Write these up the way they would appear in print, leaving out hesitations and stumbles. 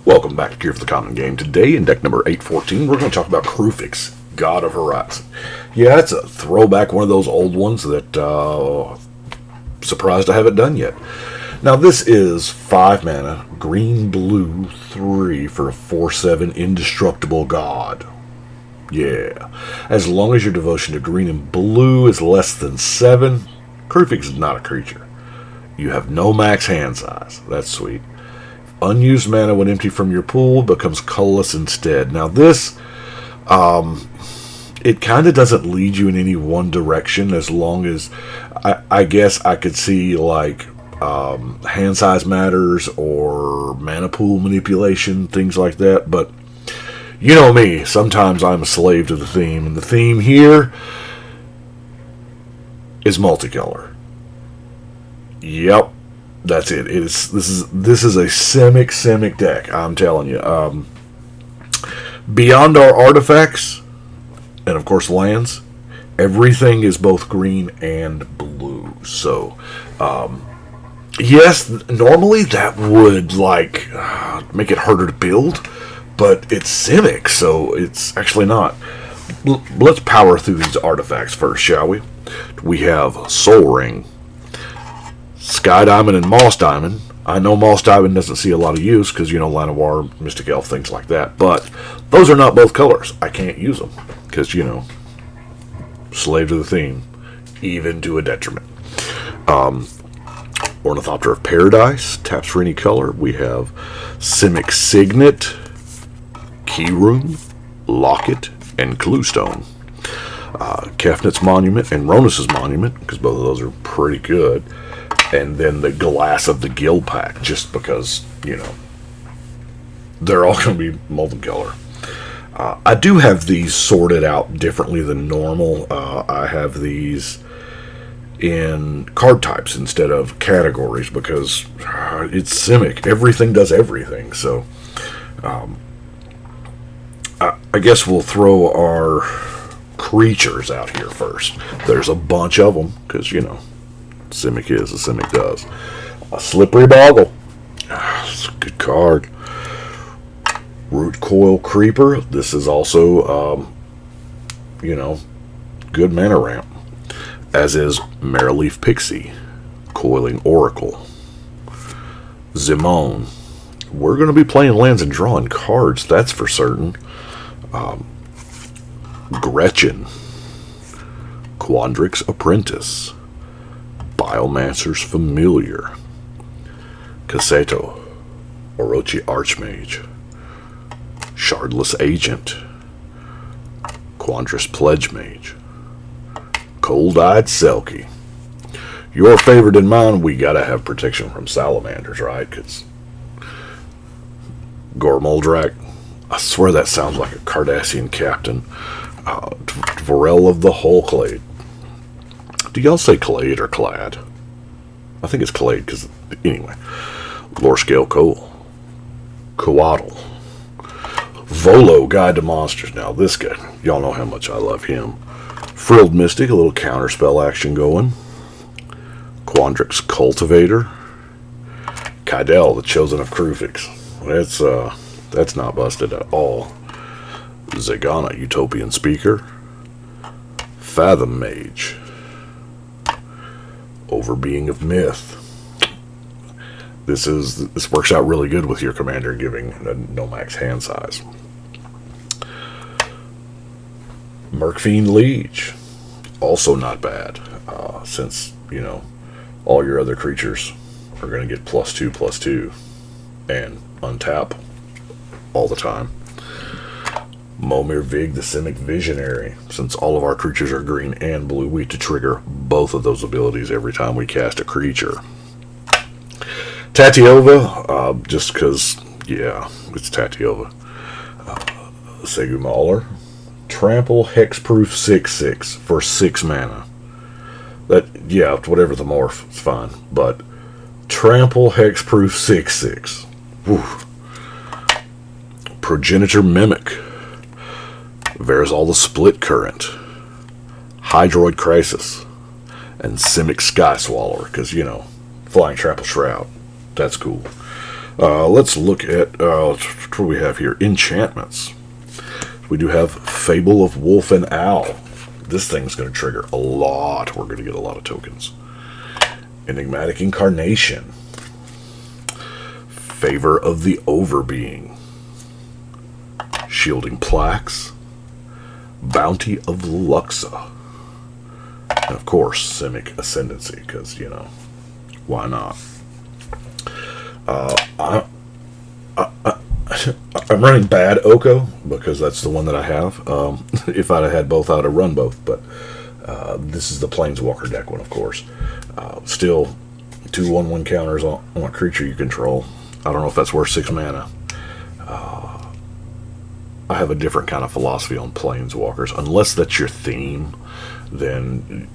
Welcome back to Gear for the Common Game. Today, in deck number 814, we're going to talk about Kruphix, God of Horizon. Yeah, it's a throwback, one of those old ones that, surprised I haven't done yet. Now, this is 5 mana, green, blue, 3 for a 4/7 indestructible god. Yeah. As long as your devotion to green and blue is less than 7, Kruphix is not a creature. You have no max hand size. That's sweet. Unused mana when empty from your pool becomes colorless instead. Now this, it kind of doesn't lead you in any one direction as long as, I guess I could see like hand size matters or mana pool manipulation, things like that. But you know me, sometimes I'm a slave to the theme. And the theme here is multicolor. Yep. That's it. This is a Simic deck, I'm telling you. Beyond our artifacts, and of course lands, everything is both green and blue. So, yes, normally that would make it harder to build, but it's Simic, so it's actually not. Let's power through these artifacts first, shall we? We have Soul Ring, Sky Diamond, and Moss Diamond. I know Moss Diamond doesn't see a lot of use because, Llanowar, Mystic Elf, things like that. But those are not both colors. I can't use them because, slave to the theme, even to a detriment. Ornithopter of Paradise, taps for any color. We have Simic Signet, Key Room, Locket, and Cluestone. Kefnet's Monument and Ronus's Monument, because both of those are pretty good. And then the Glass of the Guild Pack, just because, they're all going to be multicolor. I do have these sorted out differently than normal. I have these in card types instead of categories because it's Simic. Everything does everything. So I guess we'll throw our creatures out here first. There's a bunch of them because, Simic is, a Simic does. A Slippery Boggle. It's a good card. Root Coil Creeper. This is also, good mana ramp. As is Marrowleaf Pixie. Coiling Oracle. Zimone. We're going to be playing lands and drawing cards, that's for certain. Gretchen. Quandrix Apprentice. Biomancer's Familiar, Casseto, Orochi Archmage, Shardless Agent, Quandrus Pledge Mage, Cold-Eyed Selkie. Your favorite and mine, we gotta have protection from salamanders, right? Because Gormoldrak, I swear that sounds like a Cardassian captain. Vorel of the Hulklade. Do y'all say Clade or Clad? I think it's Clade, because, anyway. Lorescale Coal. Coatl. Volo, Guide to Monsters. Now, this guy, y'all know how much I love him. Frilled Mystic, a little counterspell action going. Quandrix Cultivator. Kydel, the Chosen of Kruphix. That's not busted at all. Zegana, Utopian Speaker. Fathom Mage. Overbeing of Myth. This works out really good with your commander giving no max hand size. Murkfiend Liege. Also not bad. Since, all your other creatures are going to get +2/+2 and untap all the time. Momir Vig, the Simic Visionary. Since all of our creatures are green and blue, we have to trigger both of those abilities every time we cast a creature. Tatiova, just because, it's Tatiova. Segu Mauler. Trample Hexproof 6/6 for 6 mana. Whatever the morph, it's fine. But Trample Hexproof 6/6. Whew. Progenitor Mimic. Verazal the Split Current, Hydroid Crisis, and Simic Sky Swallower, because, Flying Trample Shroud. That's cool. Let's look at what do we have here? Enchantments. We do have Fable of Wolf and Owl. This thing's going to trigger a lot. We're going to get a lot of tokens. Enigmatic Incarnation. Favor of the Overbeing. Shielding Plaques. Bounty of Luxa. And of course, Simic Ascendancy, because, you know, why not? I'm running bad Oko because that's the one that I have. If I'd have had both, I'd have run both. But this is the Planeswalker deck one, of course. Still, 2/1/1 counters on a creature you control. I don't know if that's worth 6 mana. I have a different kind of philosophy on Planeswalkers. Unless that's your theme, then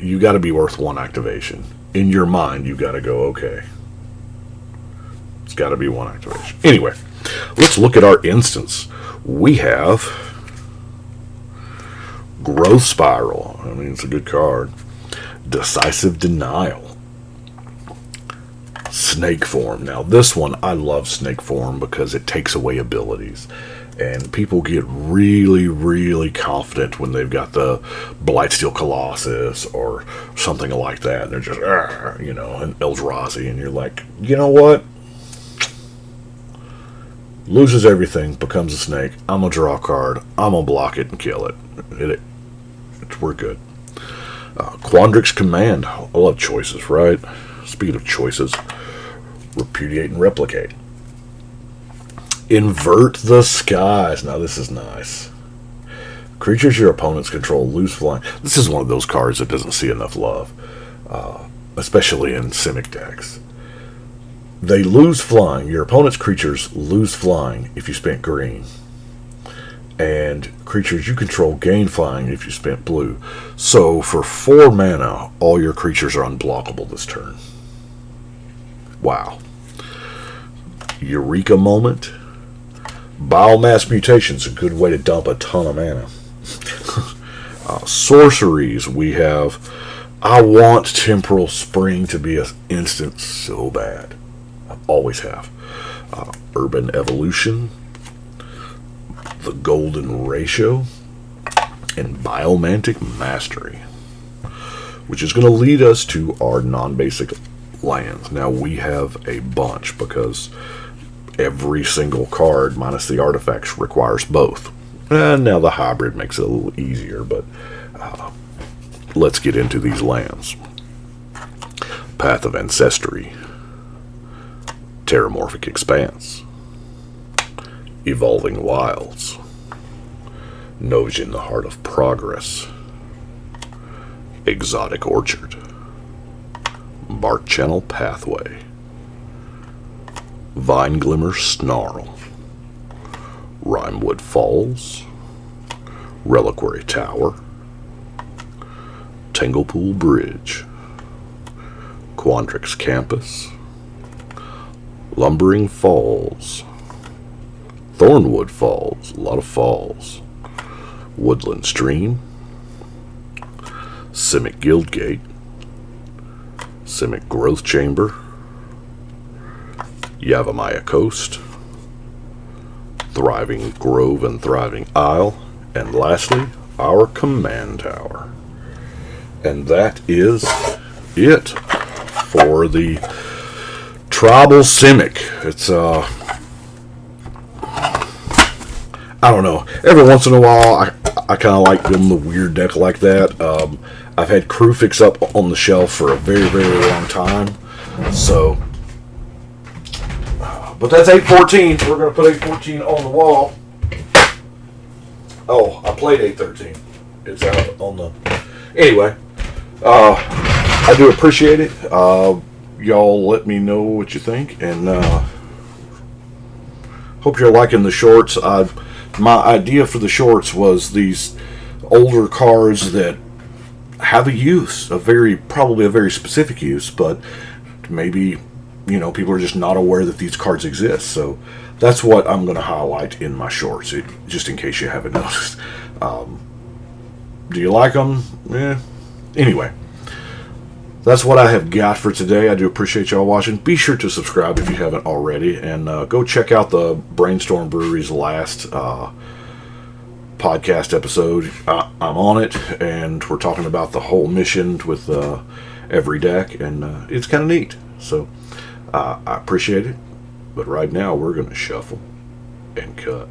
you got to be worth 1 activation. In your mind, you got to go, okay. It's got to be 1 activation. Anyway, let's look at our instance. We have Growth Spiral. I mean, it's a good card. Decisive Denial. Snake Form. Now, this one, I love Snake Form because it takes away abilities. And people get really, really confident when they've got the Blightsteel Colossus or something like that. And they're just, you know, an Eldrazi. And you're like, you know what? Loses everything, becomes a snake. I'm going to draw a card. I'm going to block it and kill it. We're good. Quandrix Command. I love choices, right? Speaking of choices, Repudiate and Replicate. Invert the Skies. Now this is nice. Creatures your opponents control lose flying. This is one of those cards that doesn't see enough love, especially in Simic decks. They lose flying. Your opponent's creatures lose flying if you spent green. And creatures you control gain flying if you spent blue. So for 4 mana, all your creatures are unblockable this turn. Wow. Eureka Moment. Biomass Mutation's a good way to dump a ton of mana. Sorceries, we have I want Temporal Spring to be an instant so bad. I always have. Urban Evolution, the Golden Ratio, and Biomantic Mastery, which is going to lead us to our non-basic lands. Now we have a bunch because every single card minus the artifacts requires both. And now the hybrid makes it a little easier, but let's get into these lands. Path of Ancestry, Terramorphic Expanse, Evolving Wilds, Nojan, the Heart of Progress, Exotic Orchard, Bark Channel Pathway, Vine Glimmer Snarl, Rimewood Falls, Reliquary Tower, Tanglepool Bridge, Quandrix Campus, Lumbering Falls, Thornwood Falls, a lot of falls, Woodland Stream, Simic Guildgate, Simic Growth Chamber, Yavimaya Coast, Thriving Grove and Thriving Isle, and lastly, our Command Tower. And that is it for the Tribal Simic. It's, I don't know. Every once in a while, I kind of like building the weird deck like that. I've had Kruphix up on the shelf for a very, very long time. So, but that's 814. We're going to put 814 on the wall. Oh, I played 813. It's out on the... Anyway, I do appreciate it. Y'all let me know what you think. And hope you're liking the shorts. My idea for the shorts was these older cards that have a use, probably a very specific use, but maybe, you know, people are just not aware that these cards exist. So that's what I'm going to highlight in my shorts, just in case you haven't noticed. Do you like them? Yeah. Anyway, that's what I have got for today. I do appreciate y'all watching. Be sure to subscribe if you haven't already, and go check out the Brainstorm Brewery's last podcast episode. I'm on it, and we're talking about the whole mission with every deck, and it's kind of neat. So I appreciate it. But right now, we're going to shuffle and cut.